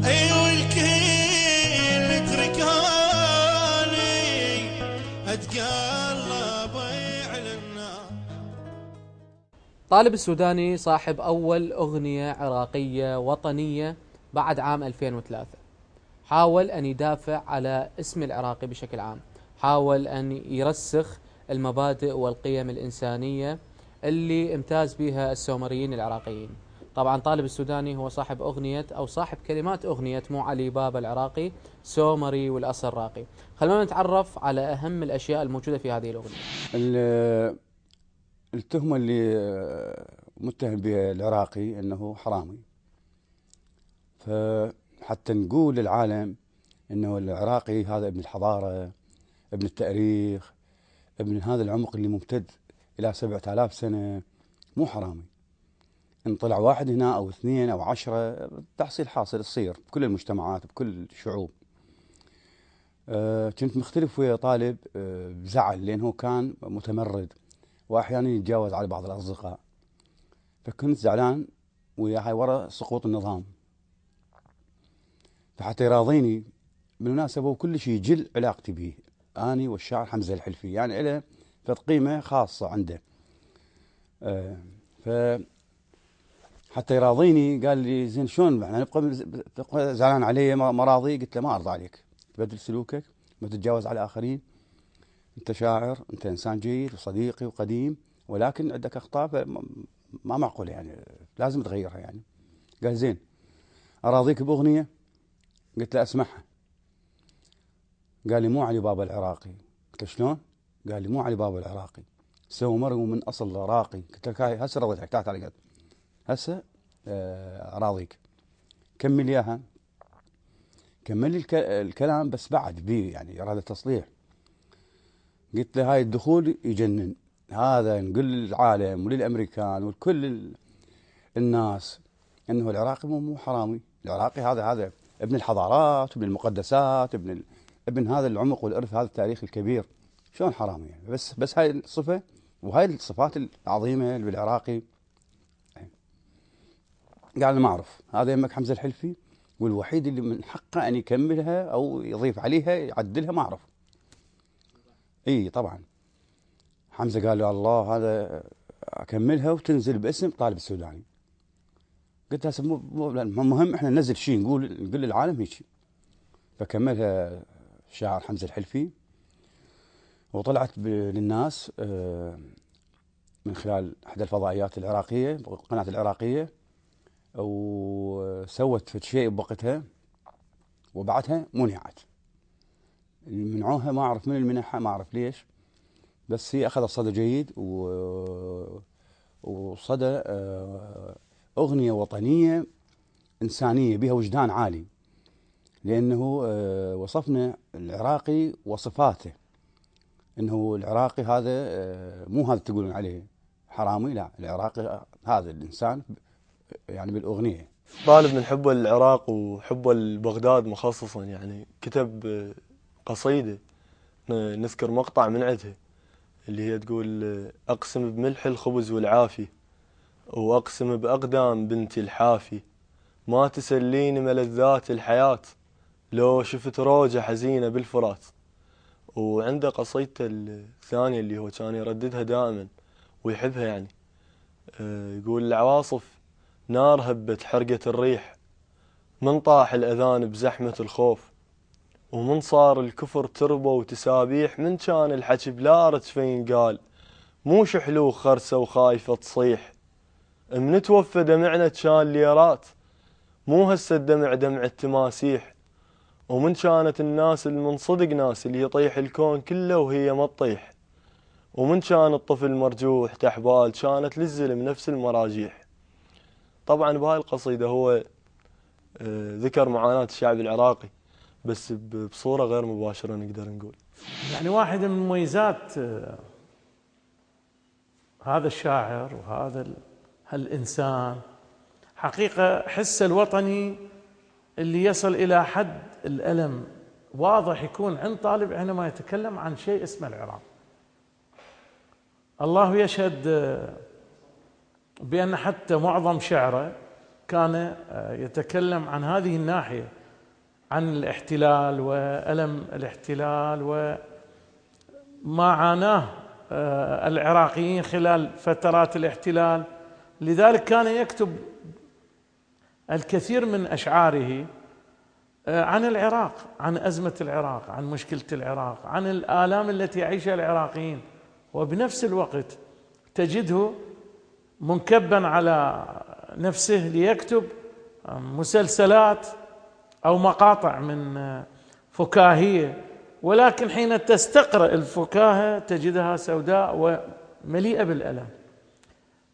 أيوة الكل تركوني أتقلب على النار. طالب السوداني صاحب أول أغنية عراقية وطنية بعد عام 2003. حاول أن يدافع على اسم العراقي بشكل عام، حاول أن يرسخ المبادئ والقيم الإنسانية اللي امتاز بها السومريين العراقيين. طبعا طالب السوداني هو صاحب أغنية أو صاحب كلمات أغنية مو علي بابا العراقي سومري والأصل راقي. خلونا نتعرف على أهم الأشياء الموجودة في هذه الأغنية. التهمة اللي متهم بها العراقي أنه حرامي، فحتى نقول للعالم أنه العراقي هذا ابن الحضارة، ابن التاريخ، ابن هذا العمق اللي ممتد إلى 7000 سنة، مو حرامي. إن طلع واحد هنا أو اثنين أو 10 تحصيل حاصل تصير بكل المجتمعات بكل الشعوب. كنت مختلف ويا طالب بزعل، لأنه كان متمرد وأحيانا يتجاوز على بعض الأصدقاء، فكنت زعلان وياه ورا سقوط النظام. فحتى يراضيني بالمناسبة وكل شيء جل علاقتي به أني والشاعر حمزة الحلفي، يعني له قيمة خاصة عنده. حتى يراضيني قال لي زين شلون احنا نبقى زعلان علي ما راضي؟ قلت له ما ارضى عليك، تبدل سلوكك، ما تتجاوز على الاخرين، انت شاعر، انت انسان جيد وصديقي وقديم، ولكن عندك اخطاء ما معقوله يعني لازم تغيرها يعني. قال زين اراضيك باغنيه؟ قلت له اسمعها. قال لي مو علي بابا العراقي. قلت له شلون؟ قال لي مو علي بابا العراقي سومري ومن اصل راقي. قلت له هاي هسه رضيتك، تعال قد هسه اراضيك، كمل اياها. كمل لي الكلام بس بعد بي يعني اراد تصليح. قلت له هاي الدخول يجنن، هذا نقول للعالم وللامريكان ولكل الناس انه العراقي مو حرامي، العراقي هذا ابن الحضارات وابن المقدسات، ابن هذا العمق والارث هذا التاريخ الكبير، شلون حرامي يعني؟ بس هاي الصفه وهاي الصفات العظيمه اللي بالعراقي. قال ما اعرف، هذا يمك حمزه الحلفي والوحيد اللي من حقه ان يكملها او يضيف عليها يعدلها، ما اعرف. اي طبعا حمزه قال له الله هذا اكملها وتنزل باسم طالب السوداني. قلت هسه مهم احنا ننزل شيء نقول للعالم هيك. فكملها الشاعر حمزه الحلفي وطلعت للناس من خلال احدى الفضائيات العراقيه، القناه العراقيه، وسوت فد شيء بوقتها وبعدها منعت. منعوها ما اعرف من المنحها، ما اعرف ليش، بس هي اخذت صدى جيد وصدى اغنيه وطنيه انسانيه بها وجدان عالي، لانه وصفنا العراقي وصفاته، انه العراقي هذا مو هذا تقولون عليه حرامي، لا، العراقي هذا الانسان يعني بالاغنيه. طالب من حبه للعراق وحبه لبغداد مخصصا، يعني كتب قصيده نذكر مقطع من عندها اللي هي تقول اقسم بملح الخبز والعافي واقسم باقدام بنتي الحافي، ما تسليني ملذات الحياه لو شفت روجه حزينه بالفرات. وعنده قصيدته الثانيه اللي هو كان يرددها دائما ويحبها، يعني يقول العواصف نار هبت حرقت الريح، من طاح الأذان بزحمة الخوف، ومن صار الكفر تربة وتسابيح، من كان الحكي بلا رتفين قال مو شحلو خرسة وخايفة تصيح، من توفى دمعنا كان ليرات مو هسه الدمع دمع التماسيح، ومن كانت الناس المن صدق ناس اللي يطيح الكون كله وهي ما تطيح، ومن كان الطفل مرجوح تحبال كانت للزلم نفس المراجيح. طبعا بهاي القصيدة هو ذكر معاناة الشعب العراقي، بس بصورة غير مباشرة نقدر نقول. يعني واحدة من مميزات هذا الشاعر وهذا هالإنسان حقيقة حسه الوطني اللي يصل إلى حد الألم واضح يكون عند طالب حينما يتكلم عن شيء اسمه العراق. الله يشهد بأن حتى معظم شعره كان يتكلم عن هذه الناحية، عن الاحتلال وألم الاحتلال وما عاناه العراقيين خلال فترات الاحتلال. لذلك كان يكتب الكثير من أشعاره عن العراق، عن أزمة العراق، عن مشكلة العراق، عن الآلام التي يعيشها العراقيين، وبنفس الوقت تجده منكبا على نفسه ليكتب مسلسلات أو مقاطع من فكاهية، ولكن حين تستقرأ الفكاهة تجدها سوداء ومليئة بالألم.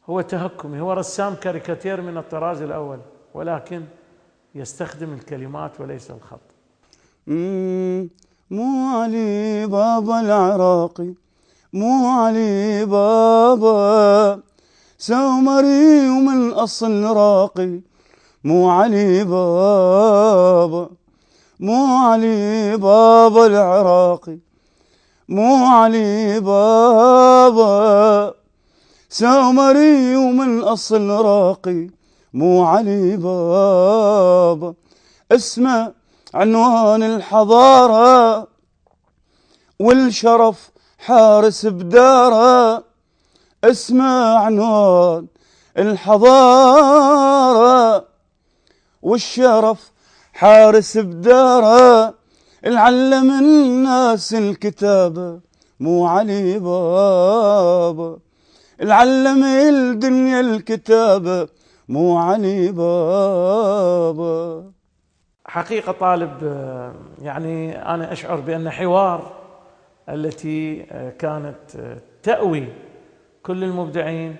هو تهكمي، هو رسام كاريكاتير من الطراز الأول، ولكن يستخدم الكلمات وليس الخط. مو علي بابا العراقي، مو علي بابا سومري ومن أصل راقي، مو علي بابا، مو علي بابا العراقي، مو علي بابا سومري ومن أصل راقي، مو علي بابا. اسمه عنوان الحضارة والشرف حارس بداره، اسمه عنوان الحضارة والشرف حارس بداره، العلم الناس الكتابة، مو علي بابا، العلم الدنيا الكتابة، مو علي بابا. حقيقة طالب يعني أنا أشعر بأن حوار التي كانت تأوي كل المبدعين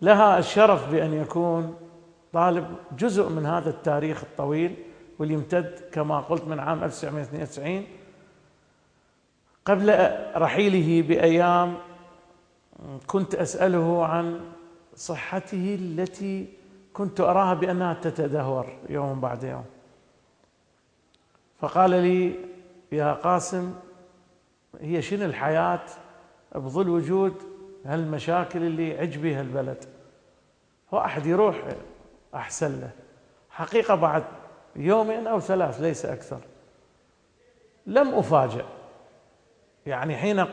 لها الشرف بأن يكون طالب جزء من هذا التاريخ الطويل واللي يمتد كما قلت من عام 1992. قبل رحيله بأيام كنت أسأله عن صحته التي كنت أراها بأنها تتدهور يوم بعد يوم، فقال لي يا قاسم هي شنو الحياة بظل وجود هالمشاكل اللي يعج بها البلد، هو أحد يروح أحسن له. حقيقة بعد يومين أو ثلاث ليس أكثر لم أفاجأ، يعني حين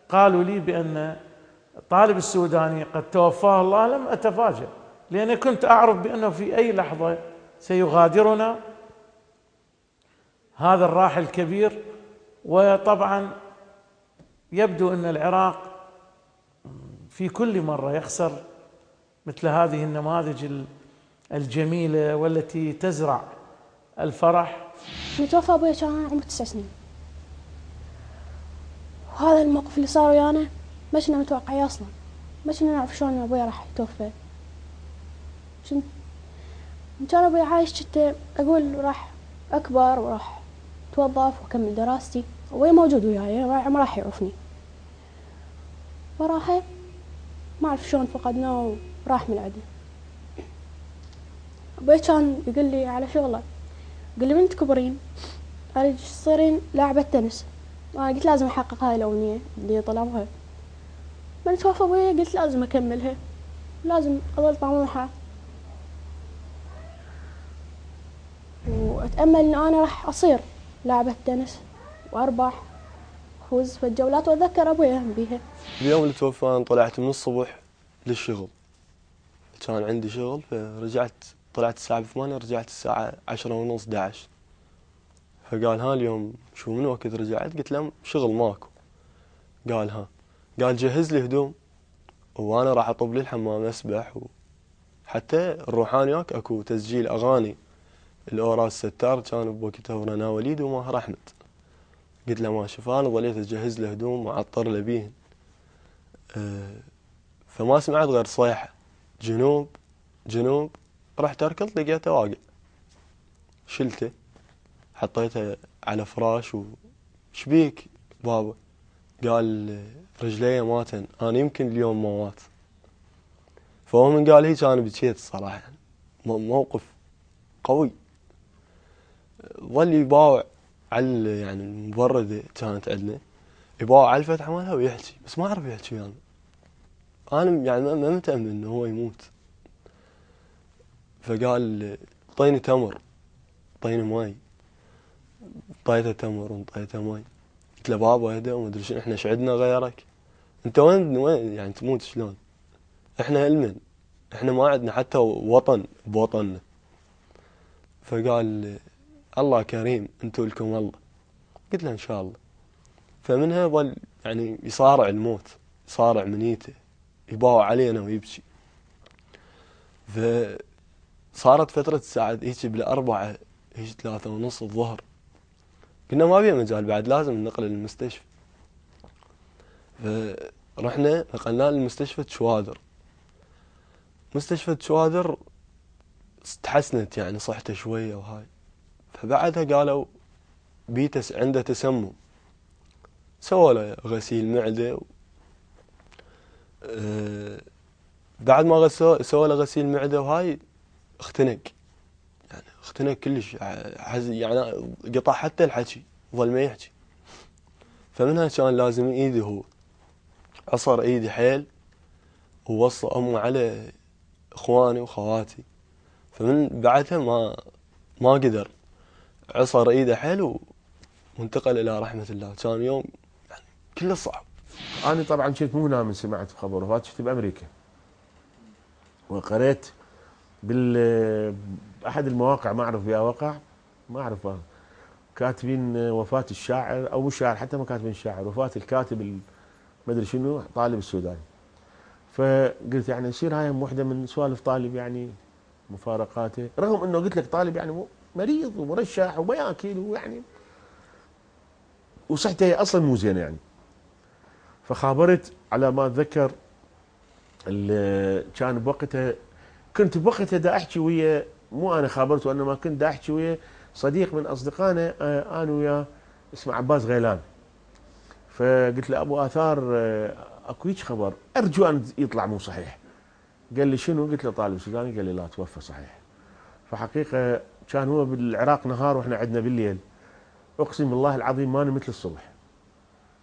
قالوا لي بأن الطالب السوداني قد توفاه الله لم أتفاجأ، لأني كنت أعرف بأنه في أي لحظة سيغادرنا هذا الراحل الكبير. وطبعا يبدو أن العراق في كل مرة يخسر مثل هذه النماذج الجميلة والتي تزرع الفرح. متوفى أبوي كان عمره 9 سنين، وهذا الموقف اللي صار ويانا ما كنا متوقعين أصلا، ما كنا نعرف شلون أبوي راح يتوفى. كان أبوي عايش كنت أقول راح أكبر وراح أتوظف وأكمل دراستي، أبوي موجود وياي ما راح يعرفني. وراها ما أعرف شلون فقدناه وراح من عندي. أبوي كان يقول لي على شغله، قال لي من تكبرين أريد تصيرين لاعبة تنس. أنا قلت لازم أحقق هاي الأمنية اللي طلبها. من توفى أبوي قلت لازم أكملها، لازم أظل طموحة، وأتأمل إن أنا راح أصير لاعبة تنس وأربح أفوز في الجولات وأتذكر أبوي أهم بيها. اليوم اللي توفى أنا طلعت من الصبح للشغل، كان عندي شغل فرجعت، طلعت الساعة 8، رجعت الساعة 10:30 11. فقال ها اليوم شو من وقت رجعت؟ قلت له شغل ماكو. قال ها، قال جهز لي هدوم وانا راح اطب لي الحمام اسبح، وحتى نروح انا وياك اكو تسجيل اغاني الاوراس ستار كان بوقتها ورنا وليد وماهر احمد. قلت له ماشي. فانا ظليت اجهز له هدوم وعطر له بيهن، فما سمعت غير صيحه جنوب جنوب. رحت اركض لقيته واقع، شلته حطيته على فراش وشبيك بابا؟ قال رجليه ماتن، انا يمكن اليوم ما مات. فهو من قال هيك انا بكيت الصراحه، يعني موقف قوي. ظل يباوع على يعني المبرده كانت عندنا، يباوع على الفتحه مالها ويحكي، بس ما اعرف يحكي يعني. انا يعني ما متأمن انه هو يموت. فقال طيني تمر، طيني ماي. طيته تمر وانطيته ماي. قلت له بابا اهدى وما ادري شنو، احنا ايش عندنا غيرك؟ انت وين يعني تموت شلون؟ احنا المن، احنا ما عندنا حتى وطن بوطننا. فقال الله كريم، انتو لكم الله. قلت له ان شاء الله. فمنها ظل يعني يصارع الموت، يصارع منيته، يباوع علينا ويبكي. فصارت فترة الساعة هيك بالأربعة، هيك 3:30 الظهر. قلنا ما بيه مجال بعد، لازم ننقله للمستشفى. فرحنا نقلناه لمستشفى شوادر. مستشفى شوادر تحسنت يعني صحته شوية وهاي. فبعدها قالوا بيته عنده تسمم، سووا له غسيل معدة. بعد ما سووا له غسيل معدة وهاي اختنق، يعني اختنق كلش، يعني قطع حتى الحكي، ظل ما يحكي. فمنها كان لازم ايدي، هو عصر ايدي حيل ووصى امه على اخواني وخواتي. فمن بعدها ما قدر، عصر ايده حيل وانتقل الى رحمة الله. كان يوم يعني كله صعب. انا طبعا كنت مو هنا من سمعت بخبر وفاته، كنت بامريكا وقريت احد المواقع، ما اعرف بها وقع، ما اعرف كاتبين وفاة الشاعر او مو شاعر، حتى ما كاتبين الشاعر، وفاة الكاتب ما ادري شنو، طالب السوداني. فقلت يعني يصير هاي واحده من سوالف طالب يعني مفارقاته، رغم انه قلت لك طالب يعني مريض ومرشح وما ياكل ويعني وصحته اصلا مو زينه يعني. فخابرت على ما اتذكر كان بوقتها، كنت بوقتها دا احكي ويا، مو انا خابرته وانما كنت دا احكي ويا صديق من اصدقائنا انا وياه اسمه عباس غيلان. فقلت له ابو اثار اكو هيك خبر ارجو ان يطلع مو صحيح. قال لي شنو؟ قلت له طالب سوداني. قال لي لا توفى صحيح. فحقيقه كان هو بالعراق نهار واحنا عندنا بالليل. اقسم بالله العظيم ما نمت للصبح.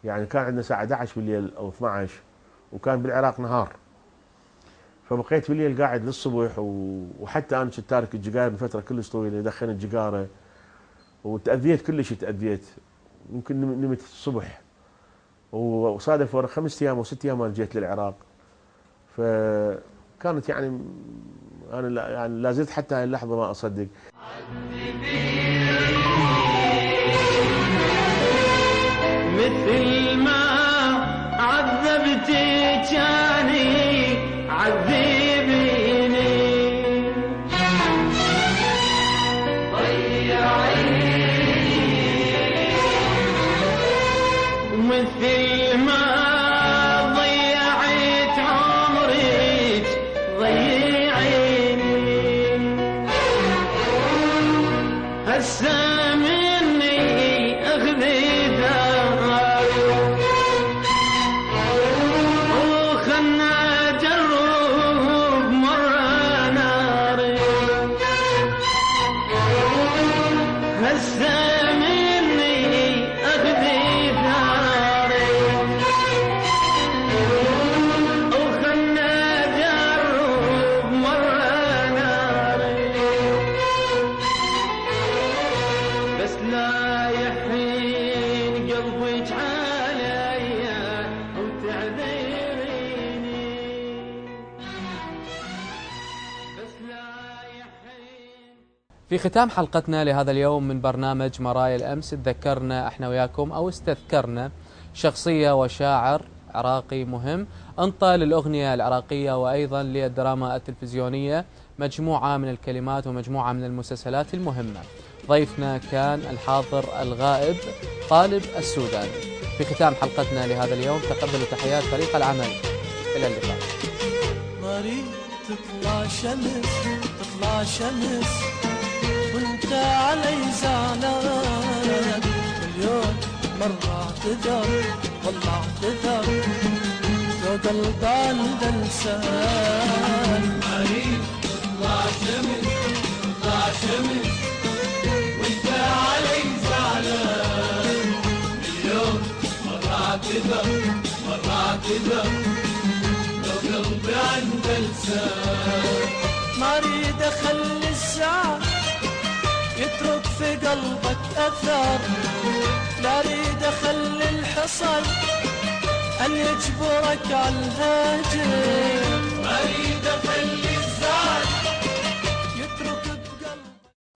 يعني كان عندنا الساعه 11 بالليل او 12 وكان بالعراق نهار. فبقيت بالليل قاعد للصبح وحتى انا كنت تارك الجيجار من فتره كلش طويله، دخنت جيجاره وتاذيت كلش، تاذيت يمكن نمت الصبح. وصادف ورا 5 ايام او 6 ايام انا جيت للعراق. فكانت يعني انا يعني لا زلت حتى هاي اللحظه ما اصدق. مثل ما عذبتي كاني عذبيني، ضيعيني مثل ما ضيعت عمرك ضيعيني. هسه مني اخذي في ختام حلقتنا لهذا اليوم من برنامج مرايا الأمس، تذكرنا احنا وياكم أو استذكرنا شخصية وشاعر عراقي مهم، انطى للأغنية العراقية وأيضا للدراما التلفزيونية مجموعة من الكلمات ومجموعة من المسلسلات المهمة. ضيفنا كان الحاضر الغائب طالب السوداني. في ختام حلقتنا لهذا اليوم تقبلوا تحيات فريق العمل. إلى اللقاء. تطلع شمس، تطلع شمس وانت وانت علي زعلان مليون مرة اعتذر والله اعتذر لو قلب عند انسان مريض طلع شمس طلع شمس وانت علي زعلان مليون مرة اعتذر مرة اعتذر لو قلبي عند لسان ما اريد اخلي الزعل يترك في قلبك اثر لا اريد اخلي الحصل ان يجبرك على الهجر ما اريد اخلي الزعل